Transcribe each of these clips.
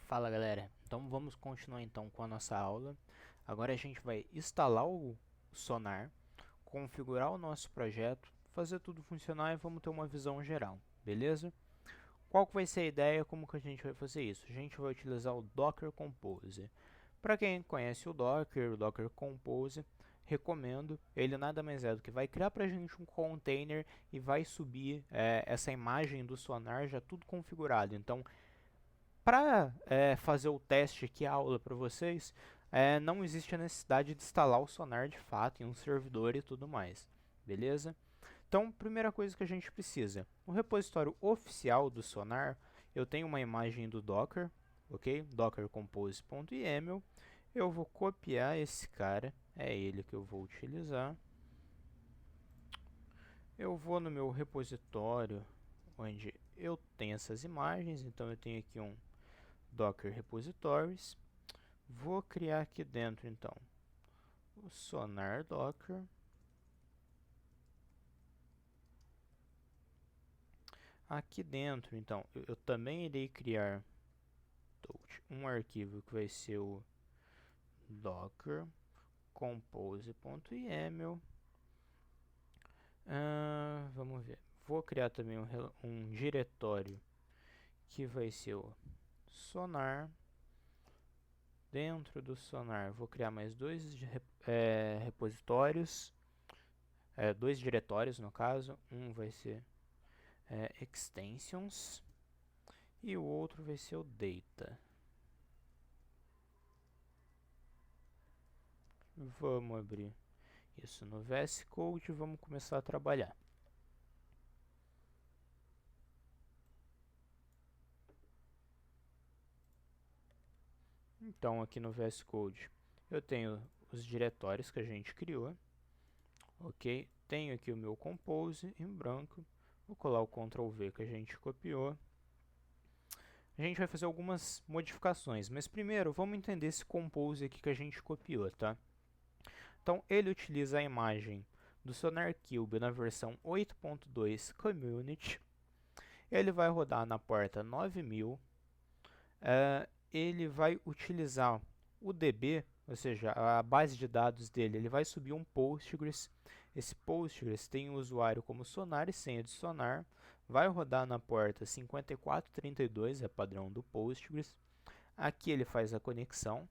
Fala galera, então vamos continuar então com a nossa aula. Agora a gente vai instalar o Sonar, configurar o nosso projeto, fazer tudo funcionar e vamos ter uma visão geral, beleza? Qual que vai ser a ideia, como que a gente vai fazer isso? A gente vai utilizar o Docker Compose. Para quem conhece o Docker Compose, recomendo. Ele nada mais é do que vai criar para a gente um container e vai subir essa imagem do Sonar já tudo configurado. Então, para fazer o teste aqui, a aula para vocês, não existe a necessidade de instalar o Sonar de fato em um servidor e tudo mais, beleza? Então, primeira coisa que a gente precisa, no repositório oficial do Sonar, eu tenho uma imagem do Docker, ok? Docker compose.yaml. Eu vou copiar esse cara, é ele que eu vou utilizar. Eu vou no meu repositório, onde eu tenho essas imagens, então eu tenho aqui um Docker Repositories. Vou criar aqui dentro, então, o Sonar Docker. Aqui dentro, então, eu também irei criar um arquivo que vai ser o docker compose.yaml. Vamos ver. Vou criar também um diretório que vai ser o Sonar. Dentro do Sonar, vou criar mais dois repositórios, dois diretórios no caso. Um vai ser extensions e o outro vai ser o data. Vamos abrir isso no VS Code e vamos começar a trabalhar. Então aqui no VS Code eu tenho os diretórios que a gente criou, ok? Tenho aqui o meu Compose em branco, vou colar o Ctrl V que a gente copiou. A gente vai fazer algumas modificações, mas primeiro vamos entender esse Compose aqui que a gente copiou, tá? Então ele utiliza a imagem do SonarQube na versão 8.2 Community. Ele vai rodar na porta 9000. Ele vai utilizar o DB, ou seja, a base de dados dele. Ele vai subir um Postgres. Esse Postgres tem o usuário como Sonar e senha de Sonar. Vai rodar na porta 5432, é padrão do Postgres. Aqui ele faz a conexão.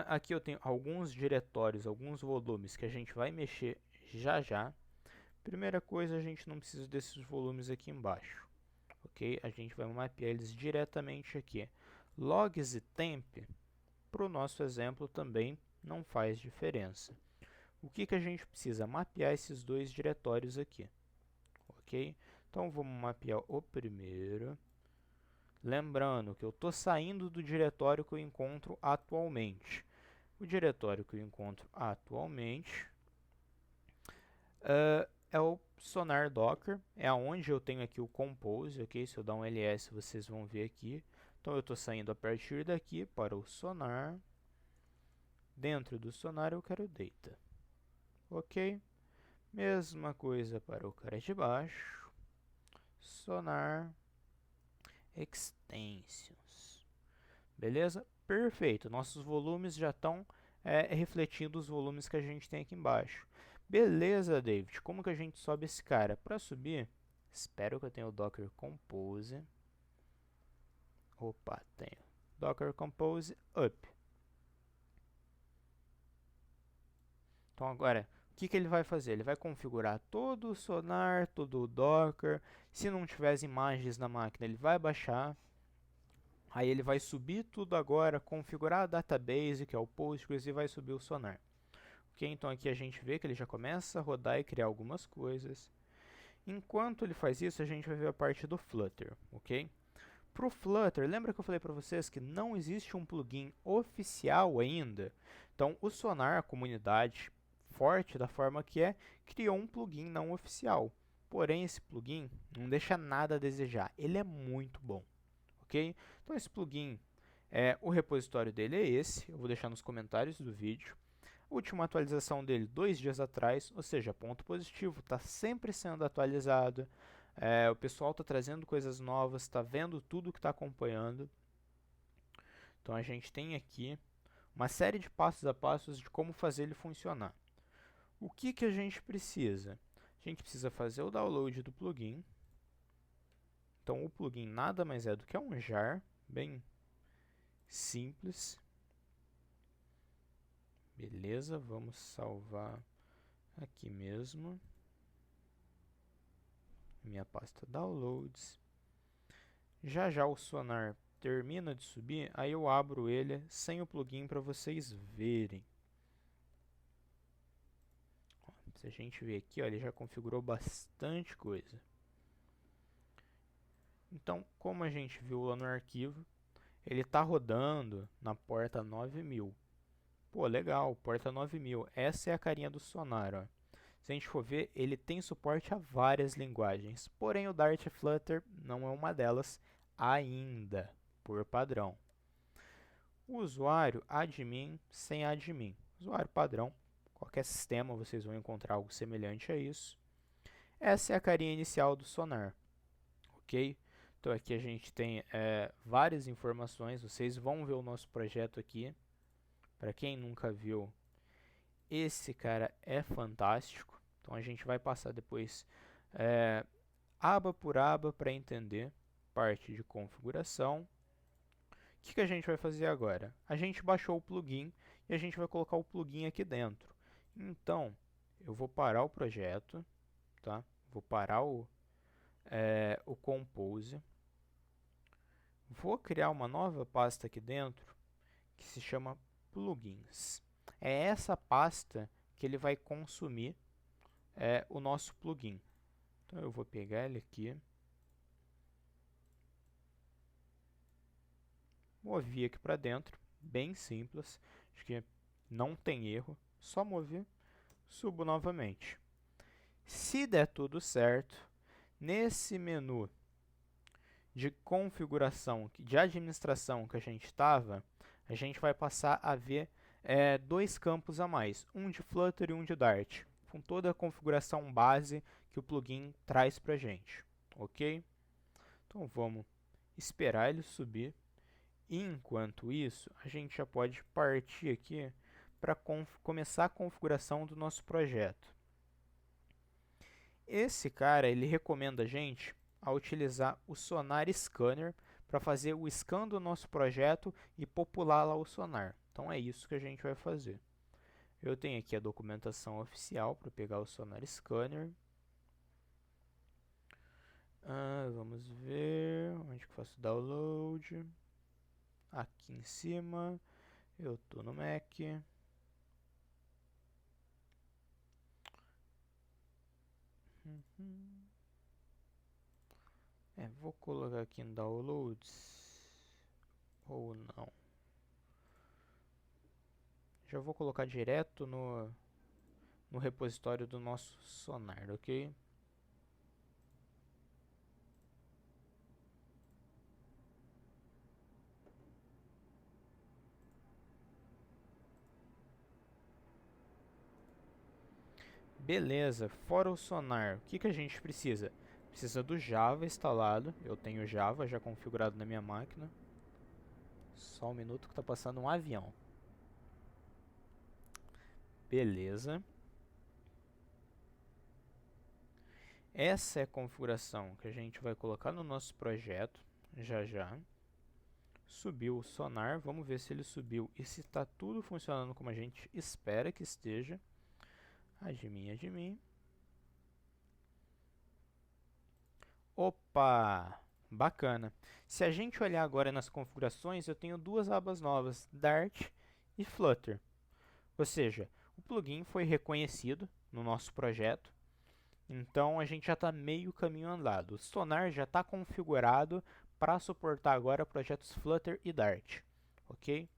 Aqui eu tenho alguns diretórios, alguns volumes que a gente vai mexer já já. Primeira coisa, a gente não precisa desses volumes aqui embaixo, ok? A gente vai mapear eles diretamente aqui. Logs e temp, para o nosso exemplo, também não faz diferença. O que a gente precisa? Mapear esses dois diretórios aqui, ok? Então vamos mapear o primeiro. Lembrando que eu estou saindo do diretório que eu encontro atualmente. O diretório que eu encontro atualmente é o Sonar Docker, é onde eu tenho aqui o Compose, ok? Se eu dar um ls, vocês vão ver aqui. Então eu estou saindo a partir daqui para o Sonar. Dentro do Sonar eu quero Data, ok? Mesma coisa para o cara de baixo. Sonar Extensions. Beleza? Perfeito. Nossos volumes já estão refletindo os volumes que a gente tem aqui embaixo. Beleza, David. Como que a gente sobe esse cara? Para subir, espero que eu tenha o Docker Compose. Opa, tenho. Docker Compose Up. Então agora, o que ele vai fazer? Ele vai configurar todo o Sonar, todo o Docker. Se não tiver as imagens na máquina, ele vai baixar. Aí ele vai subir tudo agora, configurar a database, que é o Postgres, e vai subir o Sonar. Ok, então aqui a gente vê que ele já começa a rodar e criar algumas coisas. Enquanto ele faz isso, a gente vai ver a parte do Flutter, ok? Para o Flutter, lembra que eu falei para vocês que não existe um plugin oficial ainda? Então, o Sonar, a comunidade forte da forma que é, criou um plugin não oficial. Porém, esse plugin não deixa nada a desejar. Ele é muito bom, ok? Então, esse plugin, o repositório dele é esse. Eu vou deixar nos comentários do vídeo. Última atualização dele 2 dias atrás, ou seja, ponto positivo, está sempre sendo atualizado. O pessoal está trazendo coisas novas, está vendo tudo que está acompanhando. Então a gente tem aqui uma série de passos a passos de como fazer ele funcionar. O que que a gente precisa? A gente precisa fazer o download do plugin. Então o plugin nada mais é do que um jar, bem simples. Beleza, vamos salvar aqui mesmo. Minha pasta downloads. Já já o Sonar termina de subir, aí eu abro ele sem o plugin para vocês verem. Se a gente ver aqui, ó, ele já configurou bastante coisa. Então, como a gente viu lá no arquivo, ele está rodando na porta 9000. Pô, legal, porta 9000. Essa é a carinha do Sonar, ó. Se a gente for ver, ele tem suporte a várias linguagens. Porém, o Dart e Flutter não é uma delas ainda, por padrão. O usuário admin sem admin. Usuário padrão, qualquer sistema vocês vão encontrar algo semelhante a isso. Essa é a carinha inicial do Sonar, ok? Então aqui a gente tem várias informações, vocês vão ver o nosso projeto aqui. Para quem nunca viu, esse cara é fantástico. Então a gente vai passar depois aba por aba para entender parte de configuração. O que a gente vai fazer agora? A gente baixou o plugin e a gente vai colocar o plugin aqui dentro. Então, eu vou parar o projeto, tá? Vou parar o Compose. Vou criar uma nova pasta aqui dentro que se chama plugins. É essa pasta que ele vai consumir o nosso plugin. Então eu vou pegar ele aqui, mover aqui para dentro, bem simples, acho que não tem erro, só mover, subo novamente. Se der tudo certo, nesse menu de configuração, de administração que a gente estava, a gente vai passar a ver dois campos a mais, um de Flutter e um de Dart, com toda a configuração base que o plugin traz para a gente, ok? Então vamos esperar ele subir. Enquanto isso, a gente já pode partir aqui para começar a configuração do nosso projeto. Esse cara, ele recomenda a gente a utilizar o Sonar Scanner para fazer o scan do nosso projeto e popular lá o Sonar. Então é isso que a gente vai fazer. Eu tenho aqui a documentação oficial para pegar o Sonar Scanner. Vamos ver onde que eu faço o download. Aqui em cima, eu estou no Mac. Vou colocar aqui em downloads ou não. Já vou colocar direto no repositório do nosso Sonar, ok? Beleza, fora o Sonar, o que a gente precisa? Precisa do Java instalado, eu tenho Java já configurado na minha máquina. Só um minuto que está passando um avião. Beleza. Essa é a configuração que a gente vai colocar no nosso projeto, já já. Subiu o Sonar, vamos ver se ele subiu e se está tudo funcionando como a gente espera que esteja. Admin. Opa! Bacana. Se a gente olhar agora nas configurações, eu tenho duas abas novas, Dart e Flutter. Ou seja, o plugin foi reconhecido no nosso projeto, então a gente já está meio caminho andado. O Sonar já está configurado para suportar agora projetos Flutter e Dart, ok?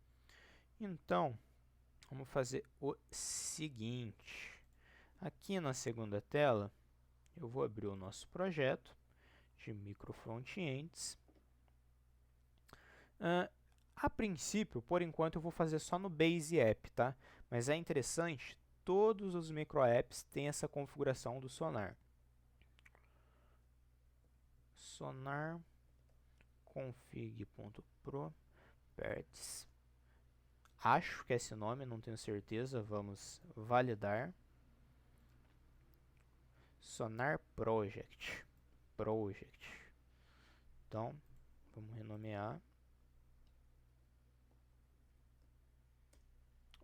Então, vamos fazer o seguinte. Aqui na segunda tela, eu vou abrir o nosso projeto de micro frontends. A princípio, por enquanto, eu vou fazer só no Base App, tá? Mas é interessante, todos os micro apps têm essa configuração do Sonar. Sonar config.properties. Acho que é esse nome, não tenho certeza. Vamos validar. Sonar Project. Então, vamos renomear.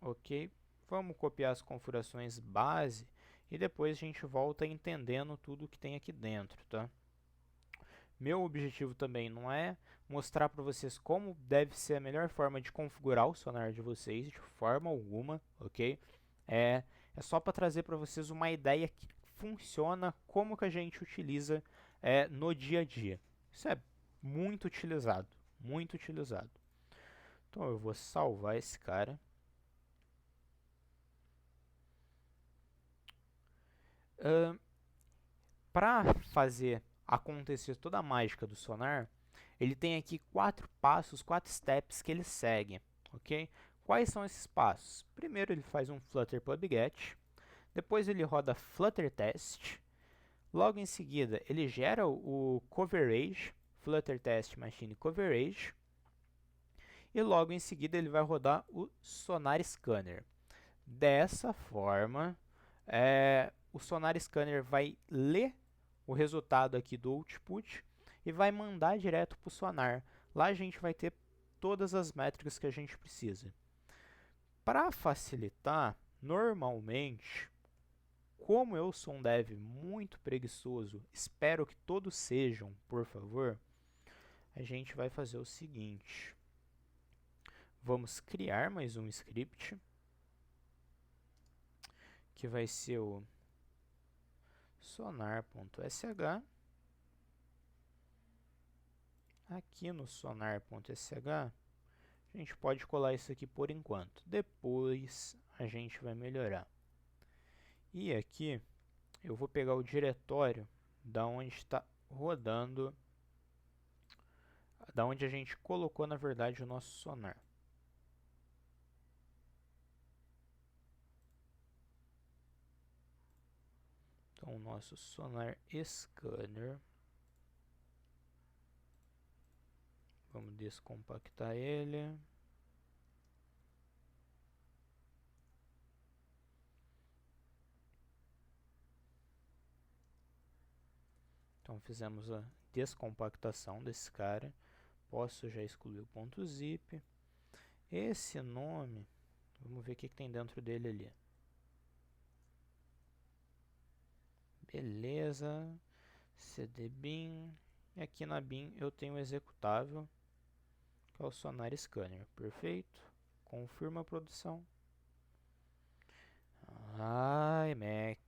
Ok. Vamos copiar as configurações base e depois a gente volta entendendo tudo que tem aqui dentro, tá? Meu objetivo também não é mostrar para vocês como deve ser a melhor forma de configurar o sonar de vocês, de forma alguma, ok? É só para trazer para vocês uma ideia que funciona, como que a gente utiliza no dia a dia. Isso é muito utilizado, muito utilizado. Então eu vou salvar esse cara. Para fazer acontecer toda a mágica do sonar, ele tem aqui 4 passos, 4 steps que ele segue, ok? Quais são esses passos? Primeiro ele faz um Flutter PubGet, depois ele roda Flutter Test, logo em seguida ele gera o Coverage, Flutter Test Machine Coverage, e logo em seguida ele vai rodar o Sonar Scanner. Dessa forma, o Sonar Scanner vai ler o resultado aqui do output e vai mandar direto para o Sonar. Lá a gente vai ter todas as métricas que a gente precisa. Para facilitar, normalmente, como eu sou um dev muito preguiçoso, espero que todos sejam, por favor, a gente vai fazer o seguinte. Vamos criar mais um script, que vai ser o sonar.sh. Aqui no sonar.sh, a gente pode colar isso aqui por enquanto. Depois a gente vai melhorar. E aqui eu vou pegar o diretório da onde está rodando, da onde a gente colocou na verdade o nosso sonar. Então o nosso sonar scanner, vamos descompactar ele. Então fizemos a descompactação desse cara. Posso já excluir o ponto .zip. Esse nome, vamos ver o que tem dentro dele ali. Beleza, cd_bin, e aqui na bin eu tenho o executável, que é o Sonar Scanner, perfeito, confirma a produção. Ai, Mac.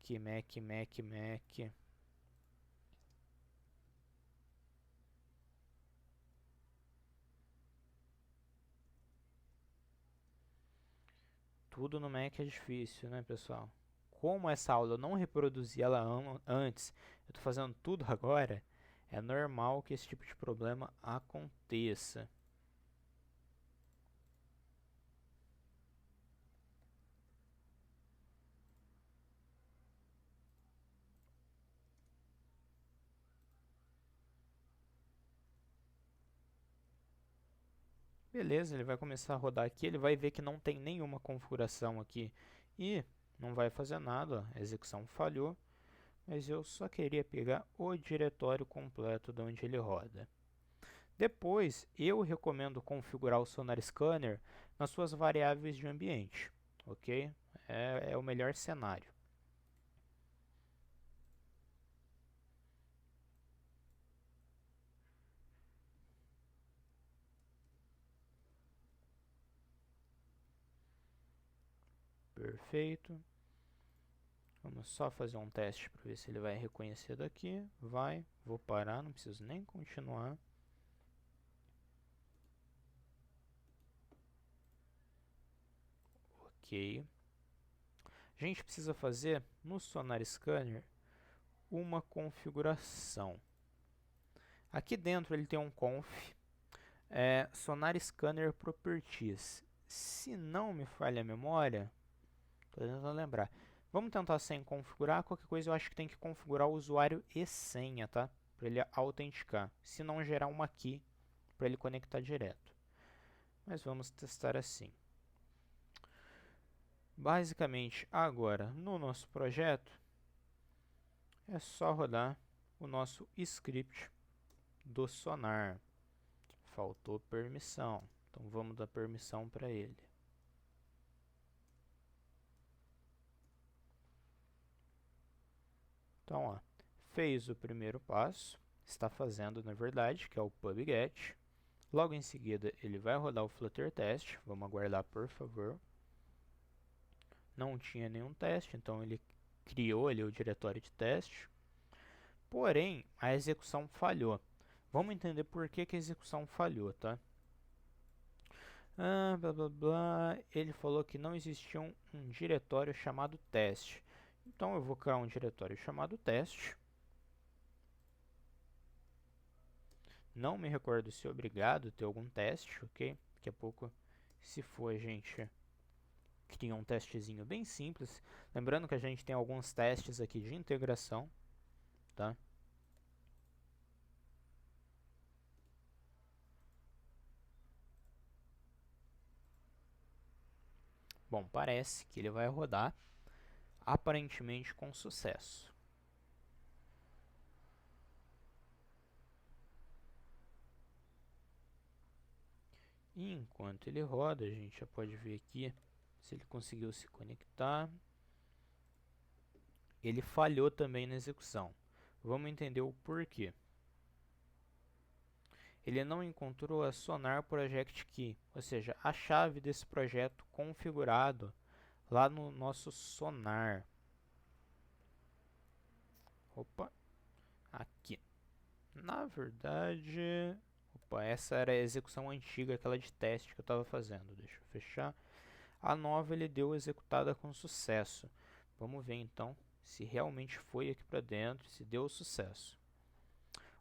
Tudo no Mac é difícil, né, pessoal? Como essa aula eu não reproduzi ela antes, eu estou fazendo tudo agora, é normal que esse tipo de problema aconteça. Beleza, ele vai começar a rodar aqui, ele vai ver que não tem nenhuma configuração aqui e não vai fazer nada, ó, a execução falhou, mas eu só queria pegar o diretório completo de onde ele roda. Depois, eu recomendo configurar o Sonar Scanner nas suas variáveis de ambiente, ok? É o melhor cenário. Perfeito. Vamos só fazer um teste para ver se ele vai reconhecer daqui. Vai, vou parar, não preciso nem continuar. Ok. A gente precisa fazer no Sonar Scanner uma configuração. Aqui dentro ele tem um conf, Sonar Scanner Properties. Se não me falha a memória, estou tentando lembrar. Vamos tentar sem configurar, qualquer coisa eu acho que tem que configurar o usuário e senha, tá? Para ele autenticar, se não gerar uma key para ele conectar direto. Mas vamos testar assim. Basicamente, agora, no nosso projeto, é só rodar o nosso script do Sonar. Faltou permissão, então vamos dar permissão para ele. Então, ó, fez o primeiro passo, está fazendo na verdade, que é o pubget. Logo em seguida, ele vai rodar o Flutter test. Vamos aguardar, por favor. Não tinha nenhum teste, então ele criou ali o diretório de teste. Porém, a execução falhou. Vamos entender por que a execução falhou, tá? Blá blá blá. Ele falou que não existia um diretório chamado teste. Então eu vou criar um diretório chamado teste. Não me recordo se é obrigado a ter algum teste, ok? Daqui a pouco, se for, a gente cria um testezinho bem simples. Lembrando que a gente tem alguns testes aqui de integração, tá? Bom, parece que ele vai rodar aparentemente com sucesso. E enquanto ele roda, a gente já pode ver aqui se ele conseguiu se conectar. Ele falhou também na execução. Vamos entender o porquê. Ele não encontrou a Sonar Project Key, ou seja, a chave desse projeto configurado lá no nosso Sonar. Opa, aqui. Na verdade, opa, essa era a execução antiga, aquela de teste que eu estava fazendo. Deixa eu fechar. A nova ele deu executada com sucesso. Vamos ver então se realmente foi aqui para dentro, se deu sucesso.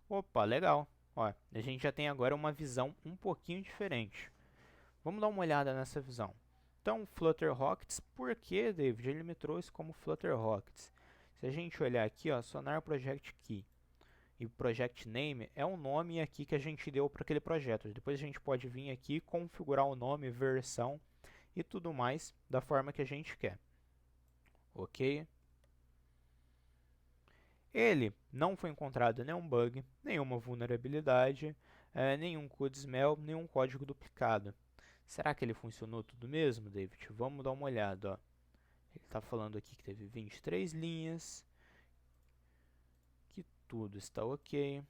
Opa, legal. Ó, a gente já tem agora uma visão um pouquinho diferente. Vamos dar uma olhada nessa visão. Então, Flutter Rockets, por que, David? Ele me trouxe como Flutter Rockets. Se a gente olhar aqui, ó, Sonar Project Key e Project Name é o nome aqui que a gente deu para aquele projeto. Depois a gente pode vir aqui e configurar o nome, versão e tudo mais da forma que a gente quer. Ok? Ele não foi encontrado nenhum bug, nenhuma vulnerabilidade, nenhum code smell, nenhum código duplicado. Será que ele funcionou tudo mesmo, David? Vamos dar uma olhada. Ó. Ele está falando aqui que teve 23 linhas, que tudo está ok,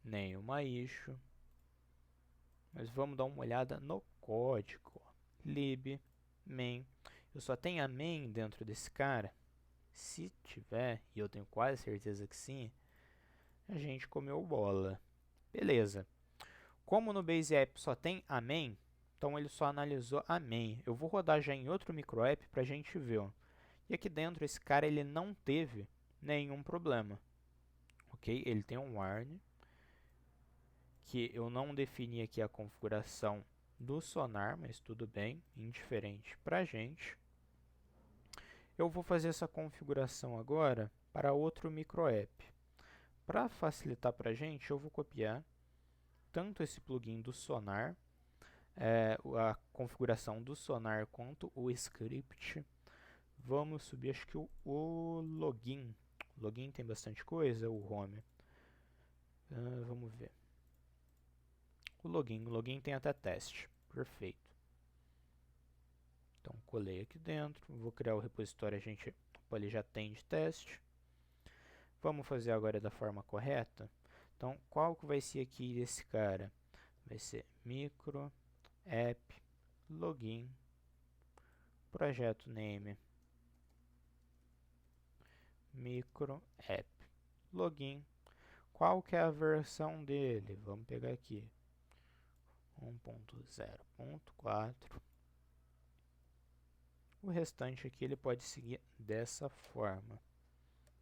nenhuma issue. Mas vamos dar uma olhada no código. Lib, main. Eu só tenho a main dentro desse cara? Se tiver, e eu tenho quase certeza que sim, a gente comeu bola. Beleza. Como no Base App só tem a main, então ele só analisou a main. Eu vou rodar já em outro micro app para a gente ver. Ó. E aqui dentro esse cara ele não teve nenhum problema. Ok? Ele tem um warn, que eu não defini aqui a configuração do Sonar, mas tudo bem, indiferente para a gente. Eu vou fazer essa configuração agora para outro micro app. Para facilitar para a gente, eu vou copiar tanto esse plugin do Sonar, a configuração do Sonar, quanto o script. Vamos subir, acho que o login. O login tem bastante coisa, o home. Vamos ver. O login tem até teste. Perfeito. Então, colei aqui dentro. Vou criar o repositório, a gente ele já tem de teste. Vamos fazer agora da forma correta. Então, qual que vai ser aqui esse cara? Vai ser micro, app, login, projeto name, micro, app, login. Qual que é a versão dele? Vamos pegar aqui. 1.0.4. O restante aqui ele pode seguir dessa forma.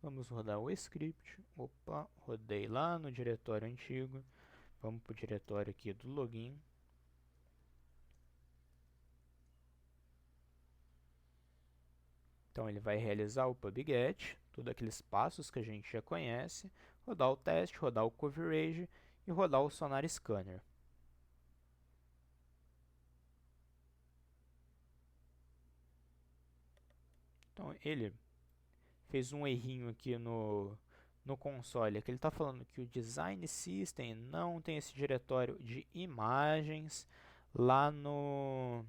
Vamos rodar o script. Opa, rodei lá no diretório antigo. Vamos para o diretório aqui do login. Então ele vai realizar o pubget, todos aqueles passos que a gente já conhece, rodar o teste, rodar o coverage e rodar o Sonar Scanner. Então ele fez um errinho aqui no console, que ele está falando que o Design System não tem esse diretório de imagens lá no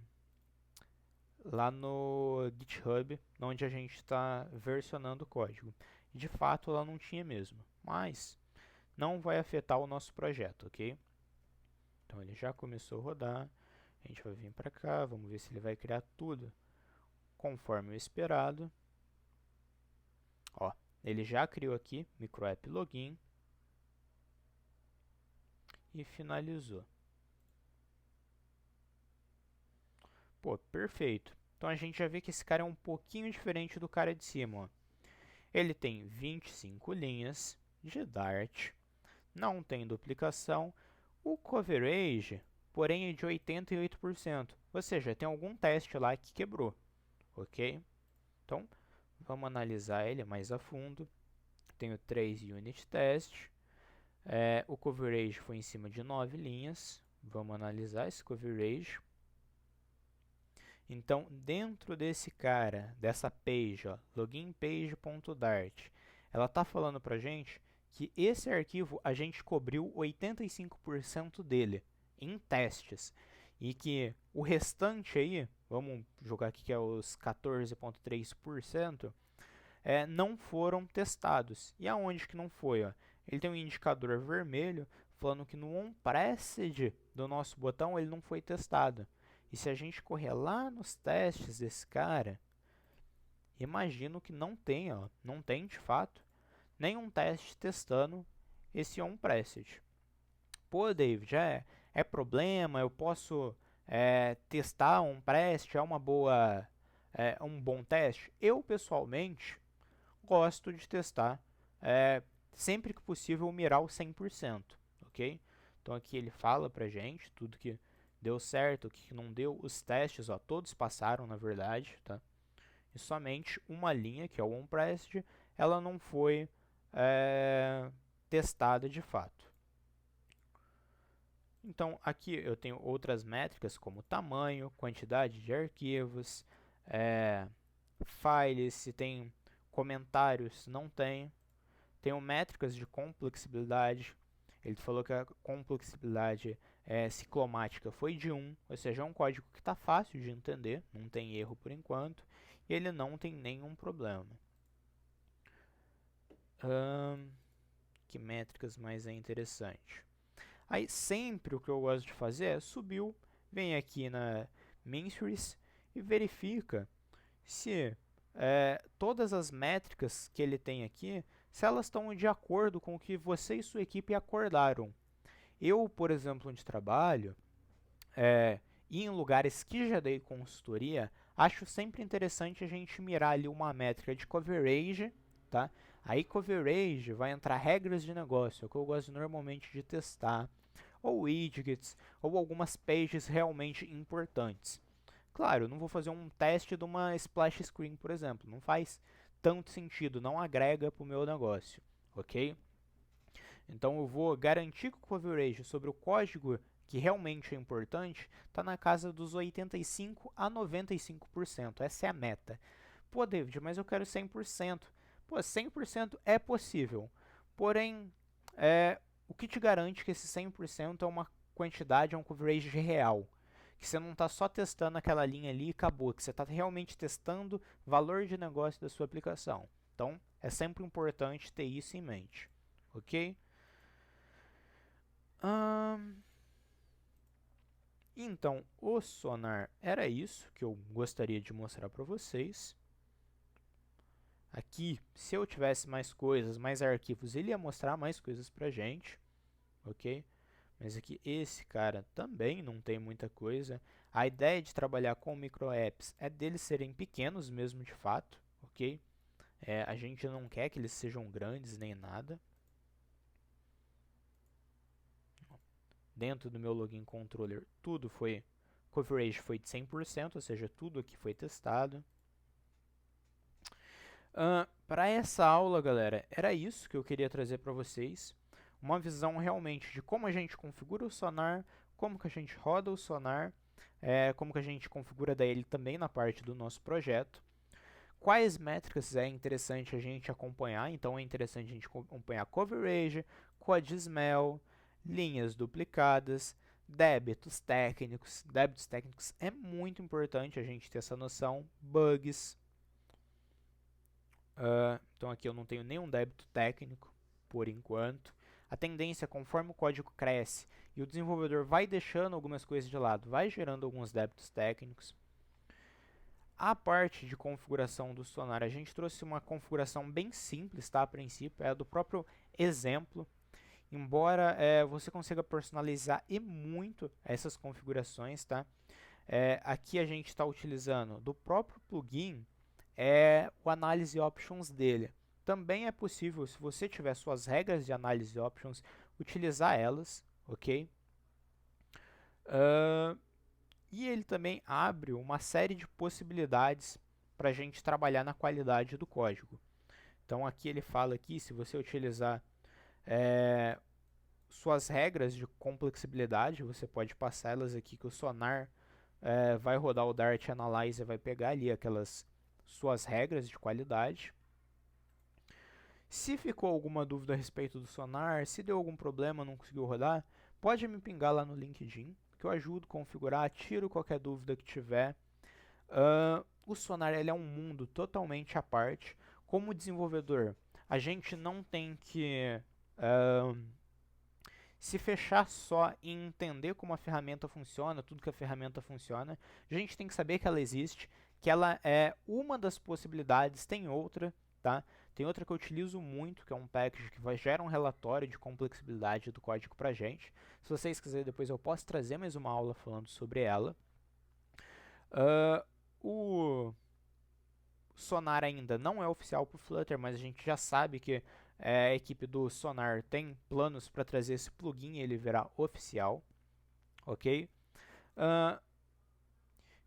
GitHub, onde a gente está versionando o código. De fato, ela não tinha mesmo, mas não vai afetar o nosso projeto, ok? Então ele já começou a rodar, a gente vai vir para cá, vamos ver se ele vai criar tudo conforme o esperado. Ó, ele já criou aqui microapp login e finalizou. Pô, perfeito. Então a gente já vê que esse cara é um pouquinho diferente do cara de cima. Ó. Ele tem 25 linhas de Dart, não tem duplicação. O coverage, porém, é de 88%. Ou seja, tem algum teste lá que quebrou. Ok? Então, vamos analisar ele mais a fundo. Tenho 3 unit test. O coverage foi em cima de 9 linhas. Vamos analisar esse coverage. Então, dentro desse cara, dessa page, ó, loginpage.dart, ela está falando para a gente que esse arquivo a gente cobriu 85% dele em testes. E que o restante aí, vamos jogar aqui que é os 14,3%, não foram testados. E aonde que não foi? Ó? Ele tem um indicador vermelho falando que no onPressed do nosso botão ele não foi testado. E se a gente correr lá nos testes desse cara, imagino que não tem, ó, não tem de fato, nenhum teste testando esse onPressed. Pô, David, é problema, eu posso testar onPressed, um bom teste? Eu, pessoalmente, gosto de testar, sempre que possível, mirar o 100%, ok? Então aqui ele fala pra gente tudo que deu certo, o que não deu, os testes, ó, todos passaram na verdade, tá? E somente uma linha, que é o onPressed, ela não foi testada de fato. Então aqui eu tenho outras métricas como tamanho, quantidade de arquivos, files, se tem comentários, não tem. Tenho métricas de complexibilidade. Ele falou que a complexibilidade ciclomática foi de 1, ou seja, é um código que está fácil de entender, não tem erro por enquanto, e ele não tem nenhum problema. Que métricas mais é interessante? Aí sempre o que eu gosto de fazer é subiu, vem aqui na Minsuries e verifica se todas as métricas que ele tem aqui, se elas estão de acordo com o que você e sua equipe acordaram. Eu, por exemplo, onde trabalho, e em lugares que já dei consultoria, acho sempre interessante a gente mirar ali uma métrica de coverage, tá? Aí coverage vai entrar regras de negócio, é o que eu gosto normalmente de testar, ou widgets, ou algumas pages realmente importantes. Claro, eu não vou fazer um teste de uma splash screen, por exemplo, não faz tanto sentido, não agrega para o meu negócio, ok? Então eu vou garantir que o coverage sobre o código que realmente é importante está na casa dos 85 a 95%. Essa é a meta. Pô, David, mas eu quero 100%. Pô, 100% é possível. Porém, o que te garante que esse 100% é uma quantidade, é um coverage real? Que você não está só testando aquela linha ali e acabou, que você está realmente testando valor de negócio da sua aplicação. Então, é sempre importante ter isso em mente, ok? Então, o Sonar era isso que eu gostaria de mostrar para vocês. Aqui, se eu tivesse mais coisas, mais arquivos, ele ia mostrar mais coisas para gente, ok? Mas aqui esse cara também não tem muita coisa. A ideia de trabalhar com microapps é deles serem pequenos mesmo de fato, ok? A gente não quer que eles sejam grandes nem nada. Dentro do meu login controller, coverage foi de 100%, ou seja, tudo aqui foi testado. Para essa aula, galera, era isso que eu queria trazer para vocês. Uma visão realmente de como a gente configura o Sonar, como que a gente roda o Sonar, como que a gente configura daí ele também na parte do nosso projeto. Quais métricas é interessante a gente acompanhar? Então é interessante a gente acompanhar coverage, code smell, linhas duplicadas, débitos técnicos. Débitos técnicos é muito importante a gente ter essa noção. Bugs. Então aqui eu não tenho nenhum débito técnico por enquanto. A tendência, conforme o código cresce e o desenvolvedor vai deixando algumas coisas de lado, vai gerando alguns débitos técnicos. A parte de configuração do Sonar, a gente trouxe uma configuração bem simples, tá? A princípio, é do próprio exemplo. Embora você consiga personalizar e muito essas configurações, tá? Aqui a gente está utilizando do próprio plugin o Analyze Options dele. Também é possível, se você tiver suas regras de Analyze Options, utilizar elas, ok? E ele também abre uma série de possibilidades para a gente trabalhar na qualidade do código. Então aqui ele fala que se você utilizar suas regras de complexibilidade, você pode passar elas aqui que o Sonar vai rodar o Dart Analyzer, vai pegar ali aquelas suas regras de qualidade. Se ficou alguma dúvida a respeito do Sonar, se deu algum problema, não conseguiu rodar, pode me pingar lá no LinkedIn, que eu ajudo a configurar, tiro qualquer dúvida que tiver. O Sonar ele é um mundo totalmente à parte. Como desenvolvedor, a gente não tem que se fechar só em entender como a ferramenta funciona, tudo que a ferramenta funciona. A gente tem que saber que ela existe, que ela é uma das possibilidades, tem outra, tá? Tem outra que eu utilizo muito, que é um package que gera um relatório de complexibilidade do código pra gente. Se vocês quiserem, depois eu posso trazer mais uma aula falando sobre ela. O Sonar ainda não é oficial para o Flutter, mas a gente já sabe que a equipe do Sonar tem planos para trazer esse plugin e ele virá oficial, ok?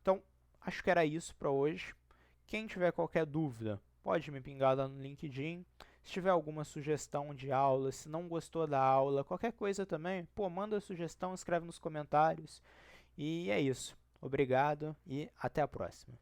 Então, acho que era isso para hoje. Quem tiver qualquer dúvida, pode me pingar lá no LinkedIn. Se tiver alguma sugestão de aula, se não gostou da aula, qualquer coisa também, manda sugestão, escreve nos comentários. E é isso. Obrigado e até a próxima.